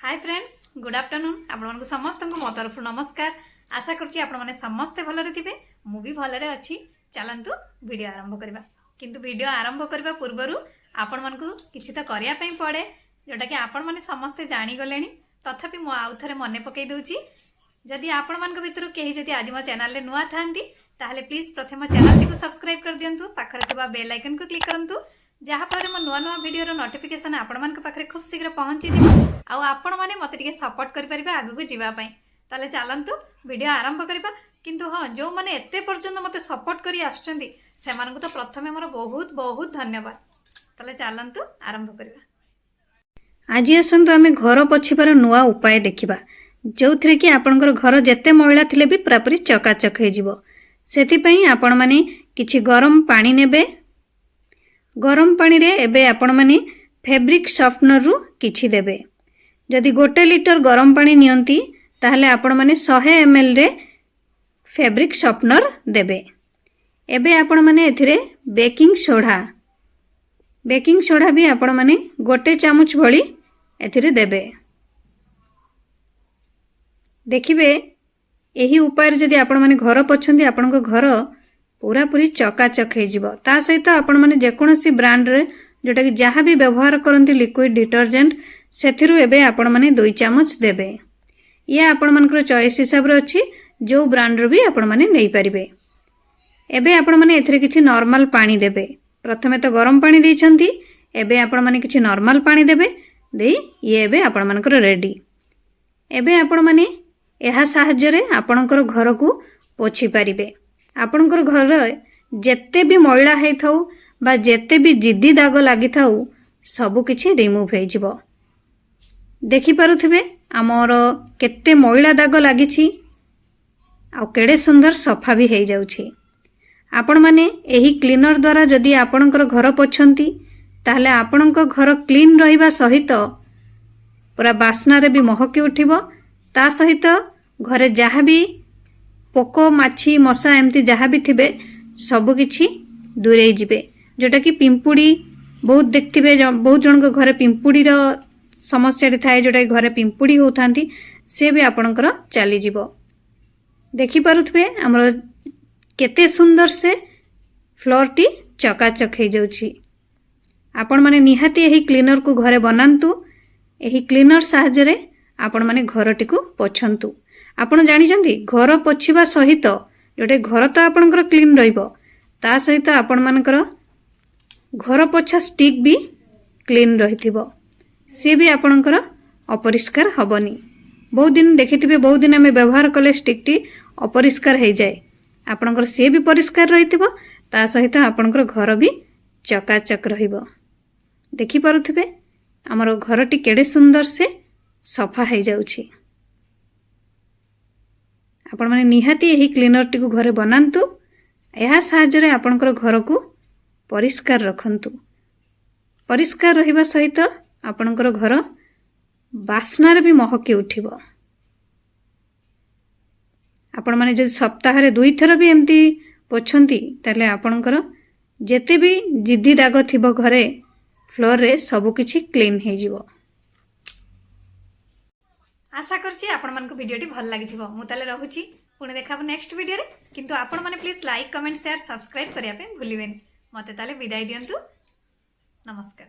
Hi friends good afternoon आपण समस्त मो तरफ नमस्कार। आशा करुँची आपण मैंने समस्ते भलरे थे मु भी भलरे अच्छी। चलतु वीडियो आरंभ करवा किंतु वीडियो आरंभ करने पूर्वर आपण मन को किसी तो करने पड़े जोटा कि आपण मैंने समस्ते जानीगले तथापि मु आउ थे मन पकई दूची। जदि आपण मान भितर कहीं जदि आज मो चैनल नुआ था प्लीज प्रथम चैनल को सब्सक्राइब कर दिंतु पाखे बेल आइकन को क्लिक करूँ जहाँफल मो नुआ नुआ वीडियो नोटिफिकेशन आपण मान पाखे खूब शीघ्र पहुँची आपण मैंने मत सपोर्ट करें आगू जावाई। ताले चलतु वीडियो आरंभ करवा किंतु हाँ जो मैंने एते पर्यंत मत सपोर्ट करी आसुचंदी सेमानकु तो प्रथमे मोर बहुत बहुत धन्यवाद। ताले चलतु आरंभ करवा। आज आसतु आम घर पोछिबार नुआ उपाय देखिबा जो थे कि आपणकर घर जेते मैला थिले भी पूरापूरी चकाचक हो जिवो। सेथिपई आपण माने किछि गरम पानी नेबे। गरम पानी रे एबे आपण माने फैब्रिक सॉफ्टनर रु किछि देबे। जदि 1 लिटर गरम पानी नियंती ताहले आपण माने 100 ml रे फैब्रिक सॉफ्टनर देबे। एबे आपण माने एथिरे बेकिंग सोडा भी आपण माने 1 चामच भली एथिरे देबे। देखिबे एही उपाय जदि आपण माने घर पोछंती आपणको घर पूरा पूरी चकाचक हो जिवो। ता सहित आपण माने जेकोसी ब्रांड रे जोटा कि जहाँ भी व्यवहार करती लिक्विड डिटर्जेंट सेथिरु एबे आपण माने 2 चामच देबे। ये आपण मानकर चॉइस हिसाब रे अछि जो ब्रांड रो भी आपण माने नै परिबे। एबे आपण माने एथिरे किछि नॉर्मल पानी देबे। प्रथमे तो गरम पानी दैछंती एबे आपण माने किछि नॉर्मल पानी देबे देई ये एबे आपण मानकर रेडी। एबे आपण माने एहा साहाय्य रे आपणकर घर को पोछि पारिबे। आपणकर घर जेते भी मैला है थाउ बा जेते भी जिद्दी दाग लगी थाउ सबु किछि रिमूव हो जिवो। देखि पारुथिबे आमर केते मैला दाग लागिछि आ केडे सुंदर सफा भी हो जाउछि। आपण माने एही क्लीनर द्वारा जदि आपणकर घर पोछंती ताहले आपणकर घर क्लीन रहिबा सहित पूरा बास्ना रे भी महकी उठिबो। ता सहित घरे जहाँ भी पोक माछी मशा एमती जहाँ भी थिबे सब किछि दूरे जिबे। जोटा कि पिंपुड़ी बहुत देखथिबे बहुत जन को घरे पिंपुड़ी रो समस्या थाए जोटा कि घरे पिंपुड़ी होथांती से भी आपणकर चली जिवो। देखि पारुथबे हमर केते सुंदर से फ्लोर टी चकाचक हो जाउछि। आपण माने निहाती एही क्लीनर को घरे बनांतु। एही क्लीनर साहाय्य रे आपण माने घरटी को पोछंतु। आपण जानिचंती घर पोछिबा सहित जोटे घर तो आपणकर क्लीन रहिबो ता सहित आपण मानकर घर पोछा स्टिक भी क्लीन रहिथिबो से भी आपणकर अपरिष्कार हबनी। बहुत दिन देखिथिबे बहुत दिन हमें व्यवहार कले स्टिक टी अपरिष्कार हो जाए आपणकर से भी परिष्कार रहिथिबो ता सहित आपणकर घर भी चकाचक रहिबो। देखि पारुथिबे हमर घरटी केडे सुंदर से सफा हो जाउछि। आपण माने निहाती एही क्लीनर टी को घरे बनांतु। एहा साहाय्य रे आपणकर घर को परिष्कार रखंतु। परिष्कार रहिबा सहित आपणकर घर बास्ना रे भी महकी उठिबो। आपण माने जदि सप्ताह रे 2 थर भी एमती पोछंती ताले आपणकर जेते भी जिद्दी दाग थिबो घरे फ्लोर रे सब किछि क्लीन हे जिवो। आशा करछि आपण मन को वीडियो टी भल लागिथिबो। मु ताले रहूची पुणे देखाबो नेक्स्ट वीडियो रे किंतु आपण माने please like comment share subscribe करिया पे भूलिबेनी। मते ताले विदाई दियंतु। नमस्कार।